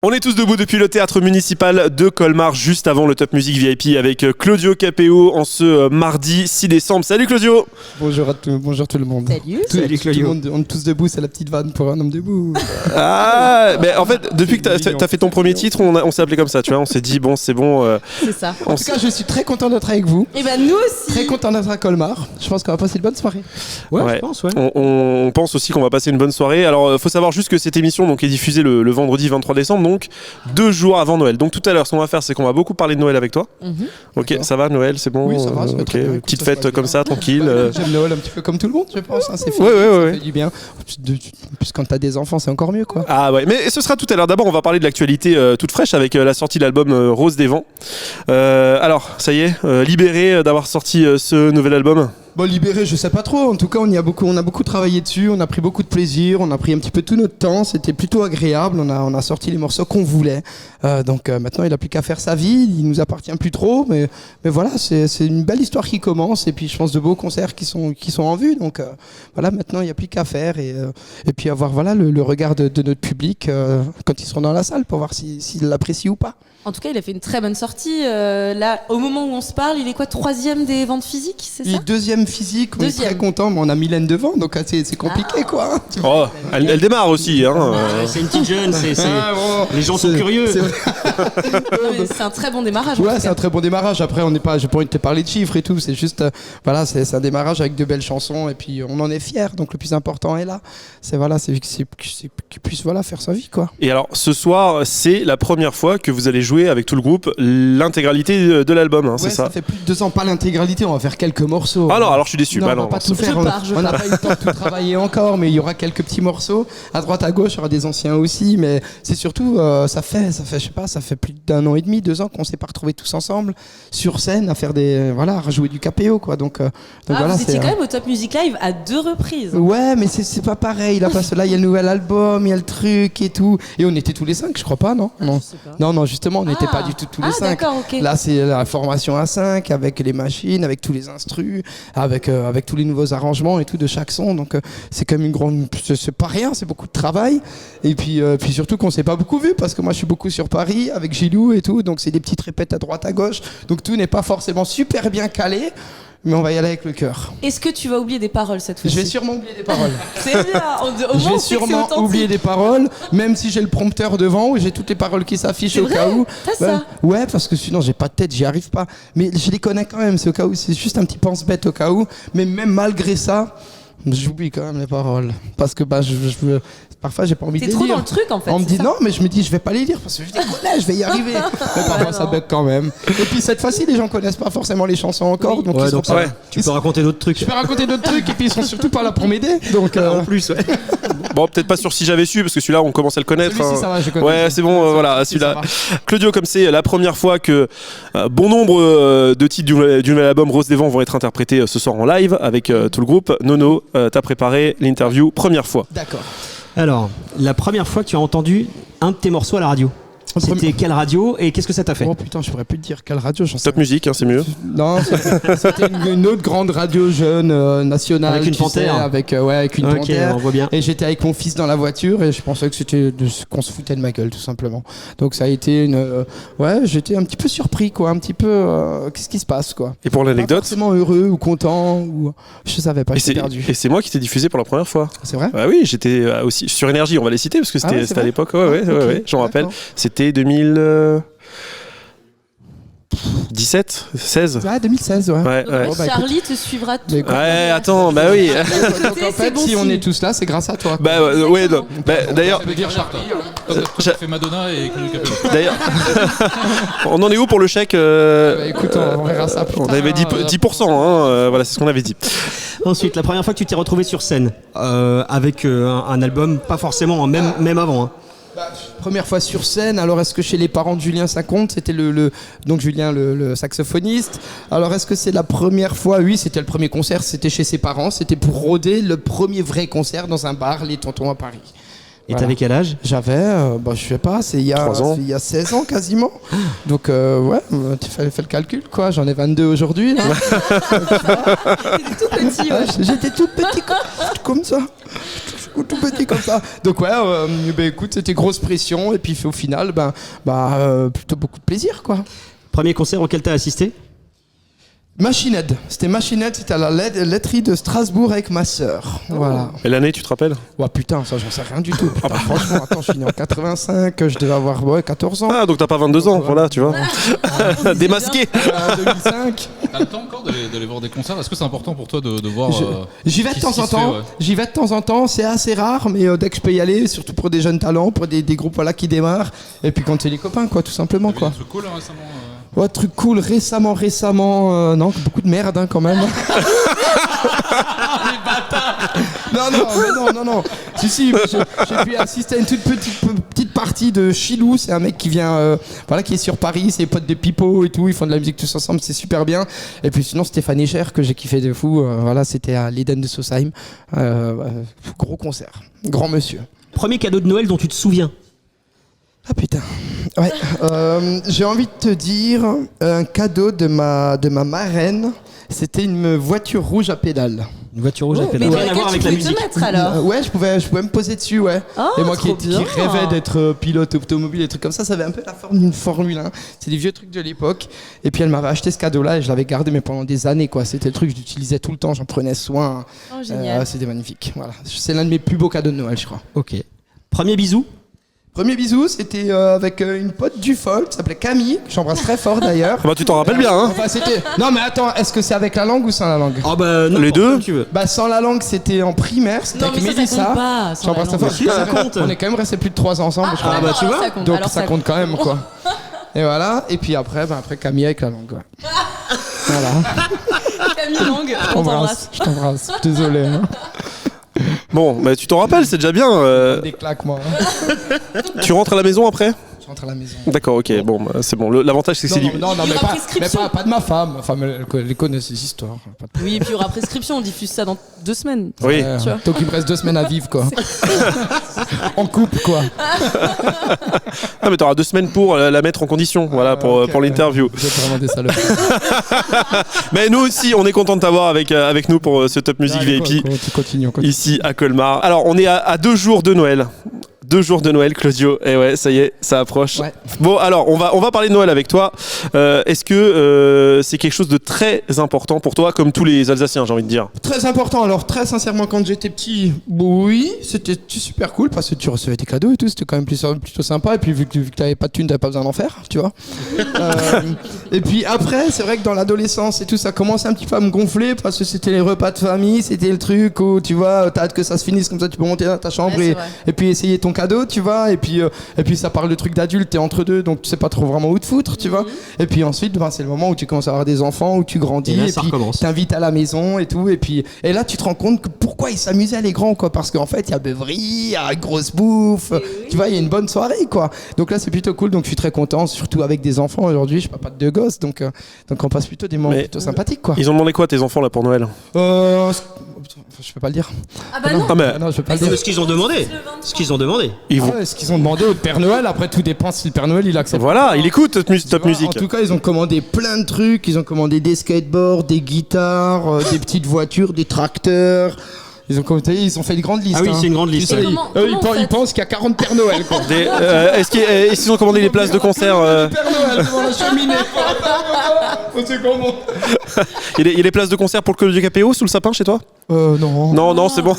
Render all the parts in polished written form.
On est tous debout depuis le théâtre municipal de Colmar, juste avant le Top Music VIP avec Claudio Capéo en ce mardi 6 décembre. Salut Claudio. Bonjour tout le monde. Salut Claudio. Tout le monde, on est tous debout, c'est la petite vanne pour un homme debout. Ah, mais en fait, depuis que t'as fait ton premier titre, on s'est appelé comme ça, tu vois. On s'est dit, bon, c'est bon. C'est ça. En tout cas, je suis très content d'être avec vous. Et ben nous aussi. Très content d'être à Colmar. Je pense qu'on va passer une bonne soirée. Ouais. Je pense, ouais. On pense aussi qu'on va passer une bonne soirée. Alors, faut savoir juste que cette émission donc, est diffusée le vendredi 23 décembre, donc 2 jours avant Noël. Donc tout à l'heure, ce qu'on va faire, c'est qu'on va beaucoup parler de Noël avec toi. Ok, d'accord. Ça va, Noël, c'est bon? Oui, ça va. Ok, petite fête comme ça, tranquille. J'aime Noël un petit peu comme tout le monde, je pense. Hein, c'est fait, ouais. Ça fait du bien. Puis quand t'as des enfants, c'est encore mieux, quoi. Ah ouais, mais ce sera tout à l'heure. D'abord, on va parler de l'actualité toute fraîche avec la sortie de l'album Rose des Vents. Alors, ça y est, libéré d'avoir sorti ce nouvel album. Bon, libéré, je sais pas trop. En tout cas, on a beaucoup travaillé dessus. On a pris beaucoup de plaisir. On a pris un petit peu tout notre temps. C'était plutôt agréable. On a sorti les morceaux qu'on voulait. Donc maintenant, il a plus qu'à faire sa vie. Il nous appartient plus trop. Mais voilà, c'est une belle histoire qui commence. Et puis, je pense de beaux concerts qui sont en vue. Donc voilà, maintenant, il n'y a plus qu'à faire. Et puis avoir voilà le regard de notre public quand ils seront dans la salle pour voir s'ils l'apprécient ou pas. En tout cas, il a fait une très bonne sortie. Là, au moment où on se parle, il est quoi, 3e des ventes physiques, c'est ça? 2e physique, on est très content, mais on a Mylène devant, donc c'est compliqué, quoi. Oh, elle démarre aussi. Hein. C'est une petite jeune, les gens sont curieux. C'est un très bon démarrage. Ouais, c'est un très bon démarrage. Après, j'ai pas envie de te parler de chiffres et tout. C'est juste, voilà, c'est un démarrage avec de belles chansons et puis on en est fiers. Donc le plus important est là. C'est qu'il puisse faire sa vie, quoi. Et alors, ce soir, c'est la première fois que vous allez jouer avec tout le groupe l'intégralité de l'album, hein, c'est ça? Ça fait plus de 2 ans, pas l'intégralité, on va faire quelques morceaux. Ah non, alors je suis déçu. Non, on va pas tout faire, on n'a pas eu le temps de tout travailler encore, mais il y aura quelques petits morceaux. À droite, à gauche, il y aura des anciens aussi, mais c'est surtout, ça fait plus d'1 an et demi, 2 ans qu'on s'est pas retrouvés tous ensemble sur scène à faire à jouer du capéo, quoi. Donc voilà, vous étiez quand même au Top Music Live à 2 reprises. Ouais, mais c'est pas pareil, là, parce que là, il y a le nouvel album, il y a le truc et tout. Et on était tous les 5, je crois pas, non? Non, justement, on n'était pas du tout tous les 5. Okay. Là, c'est la formation à 5 avec les machines, avec tous les instrus, avec tous les nouveaux arrangements et tout de chaque son. Donc, c'est quand même c'est pas rien, c'est beaucoup de travail. Et puis surtout qu'on s'est pas beaucoup vu parce que moi, je suis beaucoup sur Paris avec Gilou et tout. Donc, c'est des petites répètes à droite, à gauche. Donc, tout n'est pas forcément super bien calé. Mais on va y aller avec le cœur. Est-ce que tu vas oublier des paroles cette fois-ci? Je vais sûrement oublier des paroles. C'est bien. Je vais sûrement oublier des paroles, même si j'ai le prompteur devant où j'ai toutes les paroles qui s'affichent au cas où. T'as ça? Ouais, parce que sinon j'ai pas de tête, j'y arrive pas. Mais je les connais quand même, c'est au cas où, c'est juste un petit pense-bête au cas où. Mais même malgré ça, j'oublie quand même les paroles. Parce que parfois j'ai pas envie de les lire. T'es trop dans le truc en fait. On me dit non, mais je me dis je vais pas les lire parce que je déconne, je vais y arriver. Mais parfois ça bug quand même. Et puis cette fois-ci les gens connaissent pas forcément les chansons encore, oui. donc ouais, ils sont pas... Tu peux raconter d'autres trucs. Je peux raconter d'autres trucs et puis ils sont surtout pas là pour m'aider. Donc en plus, ouais. Bon, peut-être pas sur Si j'avais su parce que celui-là on commence à le connaître. Celui-ci, ça va, je connais. Ouais, c'est bon, voilà, celui-là. Claudio, comme c'est la première fois que bon nombre de titres du nouvel album Rose des Vents vont être interprétés ce soir en live avec tout le groupe. Nono, t'as préparé l'interview première fois. D'accord. Alors, la première fois que tu as entendu un de tes morceaux à la radio, c'était quelle radio et qu'est-ce que ça t'a fait? Oh putain, je pourrais plus te dire quelle radio. Top Music, hein, c'est mieux. Non, c'était une autre grande radio jeune nationale. Avec une panthère. Avec une panthère. On voit bien. Et j'étais avec mon fils dans la voiture et je pensais que c'était qu'on se foutait de ma gueule tout simplement. Donc ça a été j'étais un petit peu surpris quoi, un petit peu qu'est-ce qui se passe quoi. Et pour l'anecdote, pas forcément heureux ou content ou je savais pas, j'étais perdu. Et c'est moi qui t'ai diffusé pour la première fois. C'est vrai? Ah oui, j'étais aussi sur Énergie, on va les citer parce que c'était à l'époque. Ouais, j'en rappelle. C'était 2017, 16. Ouais, 2016, ouais. Charlie te suivra tout. Ouais, attends, bah oui. Donc en fait, si on est tous là, c'est grâce à toi. Bah ouais, non. D'ailleurs. Ça veut dire Charlie. J'ai fait Madonna et Claudio Capéo. D'ailleurs, on en est où pour le chèque écoute, on verra ça plus tard. On avait 10%, hein, voilà, c'est ce qu'on avait dit. Ensuite, la première fois que tu t'es retrouvé sur scène avec un album, pas forcément même avant. Hein. Première fois sur scène, alors est-ce que chez les parents de Julien ça compte? C'était donc Julien le saxophoniste. Alors est-ce que c'est la première fois? Oui, c'était le premier concert, c'était chez ses parents, c'était pour rôder le premier vrai concert dans un bar, les Tontons à Paris. Et t'avais quel âge? J'avais, je sais pas, c'est il y a 16 ans quasiment. Donc tu fais le calcul quoi, j'en ai 22 aujourd'hui. Là. T'étais tout petit. J'étais tout petit comme ça. tout petit comme ça. Donc ouais, écoute, c'était grosse pression et puis au final, plutôt beaucoup de plaisir quoi. Premier concert auquel t'as assisté? Machine Head. C'était Machine Head, c'était à la laiterie de Strasbourg avec ma sœur. Voilà. Et l'année, tu te rappelles? Ouais, putain, ça, j'en sais rien du tout. Putain, franchement, attends, je suis né en 85, je devais avoir 14 ans. Ah, donc t'as pas 22 ans, voilà, tu vois. Démasqué. 2005. T'as le temps encore d'aller voir des concerts? Est-ce que c'est important pour toi de voir J'y vais de temps en temps. J'y vais de temps en temps. C'est assez rare, mais dès que je peux y aller, surtout pour des jeunes talents, pour des groupes qui démarrent. Et puis quand c'est les copains, quoi, tout simplement, quoi. Un truc cool récemment Ouais, truc cool récemment, non, beaucoup de merde hein, quand même. Non. Si, j'ai pu assister à une toute petite partie de Chilou, c'est un mec qui vient, qui est sur Paris, c'est les potes de Pipo et tout, ils font de la musique tous ensemble, c'est super bien. Et puis sinon Stéphane Echer que j'ai kiffé de fou, c'était à l'Eden de Sosheim, gros concert, grand monsieur. Premier cadeau de Noël dont tu te souviens? Ah putain. Ouais. J'ai envie de te dire un cadeau de ma marraine. C'était une voiture rouge à pédales. Une voiture rouge à pédales. Mais Rien à voir avec la musique. Mettre, alors Ouais, je pouvais me poser dessus, ouais. Oh, et moi qui bien. rêvais d'être pilote automobile et trucs comme ça avait un peu la forme d'une Formule 1. C'est des vieux trucs de l'époque. Et puis elle m'avait acheté ce cadeau-là et je l'avais gardé mais pendant des années, quoi. C'était le truc que j'utilisais tout le temps, j'en prenais soin. Oh, génial. C'était magnifique. Voilà. C'est l'un de mes plus beaux cadeaux de Noël, je crois. Ok. Premier bisou? Premier bisou, c'était avec une pote du folk qui s'appelait Camille, que j'embrasse très fort d'ailleurs. Bah, tu t'en rappelles bien, hein? Enfin, c'était... Non, mais attends, est-ce que c'est avec la langue ou sans la langue? Ah bah non, les deux. tu veux. Bah, sans la langue, c'était en primaire, c'était Non, avec mais ça compte pas. J'embrasse très fort. Si, ça compte. On est quand même restés plus de 3 ans ensemble, je crois. bah, tu vois. Ça compte. Donc Alors, ça compte quand même, quoi. Et voilà, et puis après Camille avec la langue, ouais. Voilà. Camille Lang, on t'embrasse. Je t'embrasse, désolé. Hein. Bon, bah, tu t'en rappelles, c'est déjà bien. Des claques, moi. Tu rentres à la maison après? Je rentre à la maison. D'accord, ok, bon, bah, c'est bon. L'avantage, c'est que c'est Non, Il y mais aura pas prescription. de ma femme. Enfin, elle connaît ces histoires. Pas de- Oui, et puis il y aura prescription, on diffuse ça dans 2 semaines. Oui. Ouais, Tu vois. donc il me reste 2 semaines à vivre, quoi. En couple, quoi. Ah, mais t'auras 2 semaines pour la mettre en condition, voilà, pour l'interview. Vous êtes vraiment des salopes. Mais nous aussi, on est content de t'avoir avec nous pour ce Top Music Allez, VIP continue. ici à Colmar. Alors, on est à 2 jours de Noël. 2 jours de Noël, Claudio. Et ouais, ça y est, ça approche. Ouais. Bon, alors, on va parler de Noël avec toi. Est-ce que c'est quelque chose de très important pour toi, comme tous les Alsaciens, j'ai envie de dire? Très important. Alors, très sincèrement, quand j'étais petit, oui, c'était super cool parce que tu recevais des cadeaux et tout. C'était quand même plutôt sympa. Et puis, vu que t'avais pas de thunes, t'avais pas besoin d'en faire, tu vois. Et puis après, c'est vrai que dans l'adolescence et tout, ça commençait un petit peu à me gonfler parce que c'était les repas de famille, c'était le truc où, tu vois, t'as hâte que ça se finisse, comme ça tu peux monter dans ta chambre Ouais, et puis essayer ton cadeau, tu vois. Et puis ça parle de trucs d'adultes, t'es entre deux, donc tu sais pas trop vraiment où te foutre, tu vois. Et puis ensuite, c'est le moment où tu commences à avoir des enfants, où tu grandis, Et là, et ça puis recommence. t'invites à la maison et tout. Et là, tu te rends compte que pourquoi ils s'amusaient les grands, quoi. Parce qu'en fait, il y a beuverie, il y a grosse bouffe, tu vois, il y a une bonne soirée, quoi. Donc là, c'est plutôt cool, donc je suis très content, surtout avec des enfants aujourd'hui. Je suis papa de 2 gosses, donc on passe plutôt des moments plutôt sympathiques, quoi. Ils ont demandé quoi, tes enfants, là, pour Noël? Je peux pas le dire. Ah bah non. Ah, mais Non, je peux pas le C'est dire. ce qu'ils ont demandé. Ce qu'ils ont demandé. ils vont... Ah ouais, ce qu'ils ont demandé au Père Noël, après tout dépend si le Père Noël il accepte. Voilà, il écoute Top Tu vois, Music. En tout cas, ils ont commandé plein de trucs. Ils ont commandé des skateboards, des guitares, des petites voitures, des tracteurs. Ils ont fait une grande liste. Ah oui, hein. c'est une grande liste. Tu sais, Et comment eux, vous ils faites pensent qu'il y a 40 Père Noël, quoi. Est-ce qu'ils ont commandé les places de concert Père Noël devant la cheminée. C'est comment? Il y a les places de concert pour le Claudio Capéo sous le sapin chez toi? Non. Non, c'est bon.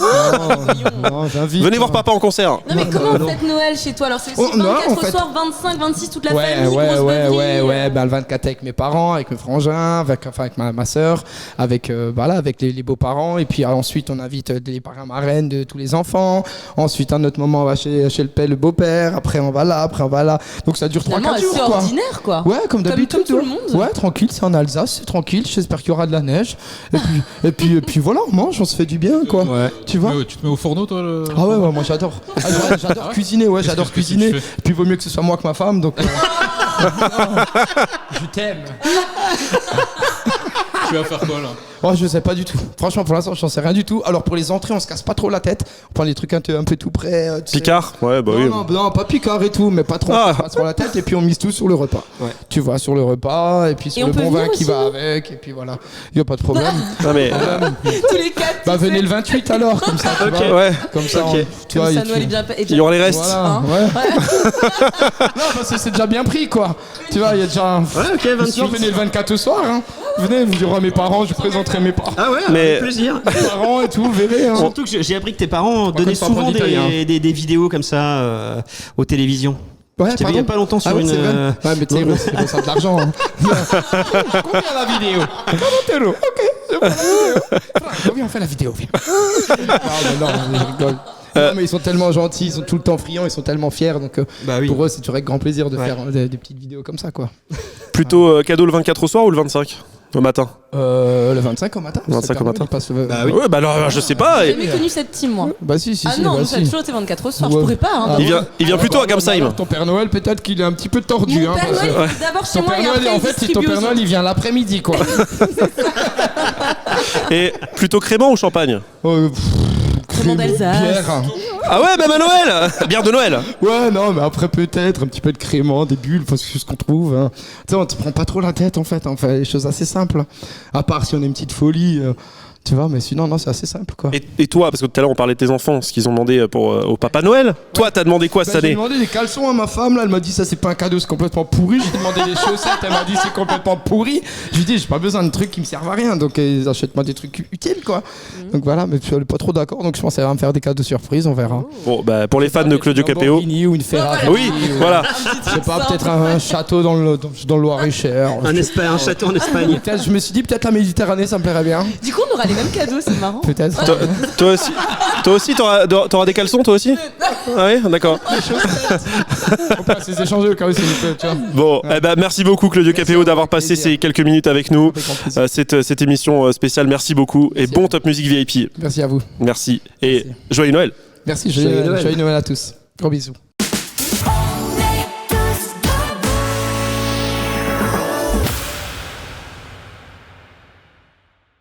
Non, j'invite. Venez voir papa en concert. Non mais comment vous faites Noël chez toi? Alors c'est aussi non, 24 en au fait- soir, 25, 26, toute la Ouais, famille, grosse beuverie. ouais. Ben, le 24 avec mes parents, avec mes frangins, avec ma soeur, avec les beaux-parents. Et puis ensuite, on invite les parrains marraines de tous les enfants. Ensuite, à un autre moment, on va chez le père, le beau-père. Après, on va là. Donc ça dure Finalement 3-4 assez jours, quoi. ordinaire quoi. Ouais, comme d'habitude. comme tout le ouais. monde. Ouais, tranquille, c'est en Alsace, c'est tranquille. J'espère qu'il y aura de la neige. Et puis voilà, on mange, on se fait du bien, quoi. Ouais. Tu vois? Tu te mets au fourneau, toi Ah ouais, moi j'adore. J'adore cuisiner, ouais, j'adore Qu'est-ce que cuisiner. tu fais Puis vaut mieux que ce soit moi que ma femme, donc. Je t'aime. Tu vas faire quoi là? Oh, je sais pas du tout. Franchement, pour l'instant, j'en sais rien du tout. Alors, pour les entrées, on se casse pas trop la tête. On prend des trucs un peu tout près. Tu sais. Picard? Ouais, bah Non, oui. non, pas Picard et tout, mais pas trop. Ah. On se passe sur la tête et puis on mise tout sur le repas. Ouais. Tu vois, sur le repas et puis sur Et le on peut bon vin venir qui aussi, va nous avec. Et puis voilà, il y a pas de problème. Non, mais. Tous les quatre. Bah, tu sais. venez le 28 alors, comme ça. Tu vois. Ouais. Comme ça, Ok. tu Comme vois, ça, tu- Noël est bien. Il y aura les restes. Voilà, Hein. ouais. Non, parce que c'est déjà bien pris, quoi. Tu vois, il y a déjà. Ouais, ok, Sinon, 28. venez le 24 au soir. Hein. Venez, vous direz à mes parents, je présenterai mes parents. Ah ouais, Mais- avec plaisir. Mes parents et tout, vous verrez. Hein. Surtout que j'ai appris que tes parents donnaient contre, ça apprend souvent l'italien. des vidéos comme ça aux télévisions. Ouais, Je t'ai vu il y a pas longtemps sur ah ouais, une. c'est vrai. Ouais, mais tu sais, c'est pour ça de l'argent. Hein. Combien la vidéo 40 €. Ok, c'est bon, la vidéo. Franck, combien on fait la vidéo viens. Non, mais je rigole. Non, mais ils sont tellement gentils, ils sont tout le temps friands, ils sont tellement fiers. Donc, Bah oui. pour eux, c'est toujours avec grand plaisir de Ouais. faire des petites vidéos comme ça, quoi. Plutôt cadeau le 24 au soir ou le 25 au matin? Le 25 au matin. 25 au matin. Il passe le... Bah oui. Ouais, bah alors je sais pas. J'ai jamais connu cette team, moi. Bah si, Ah si, non, bah, nous, ça a si. toujours été 24 au soir. Je Ouais. pourrais pas. Hein, Ah, Il vient plutôt à Gamsheim. Alors, ton Père Noël, peut-être qu'il est un petit peu tordu. Mon hein, Père parce que- Noël, d'abord chez Ton moi Père et Noël, après en il fait, si ton distribue Père aux Noël, il vient l'après-midi, quoi. Et plutôt crément ou champagne? Crément d'Alsace. Bière. Ah ouais, même à Noël. Bière de Noël. Ouais, non, mais après, peut-être un petit peu de crément, des bulles, parce que c'est ce qu'on trouve. Hein. Tu sais, on te prend pas trop la tête, en fait. On fait des choses assez simples. À part si on a une petite folie. Tu vois, mais sinon, non, c'est assez simple, quoi. Et toi, parce que tout à l'heure on parlait de tes enfants, ce qu'ils ont demandé au Papa Noël. Toi, t'as demandé quoi cette J'ai année? demandé des caleçons à ma femme, là, elle m'a dit ça c'est pas un cadeau, c'est complètement pourri. J'ai demandé des chaussettes, elle m'a dit c'est complètement pourri. Je lui ai dit j'ai pas besoin de trucs qui me servent à rien, donc ils achètent moi des trucs utiles, quoi. Donc voilà, mais je suis pas trop d'accord, donc je pense qu'elle va me faire des cadeaux surprises, on verra. Bon, bah pour les fans de Claudio Une Capéo. Lamborghini ou une Ferrari. Oui, voilà. Je sais pas, peut-être un château dans le Loir-et-Cher. Un château en Espagne. Peut-être, je me suis dit peut-être la Méditerranée, ça me plairait bien. Du coup, on aura les mêmes cadeaux, c'est marrant. Peut-être. Toi aussi, t'auras des caleçons, toi aussi? Ah oui, d'accord. On peut se les échanger au cas où c'est tu vois. Bon, eh ben, merci beaucoup Claudio Capéo d'avoir passé plaisir. ces quelques minutes avec nous. Avec grand plaisir. Cette émission spéciale, merci beaucoup. Et Merci. bon Top Music VIP. Merci à vous. Merci. Et joyeux Noël. Merci, Joyeux Noël. joyeux Noël à tous. Gros bisous.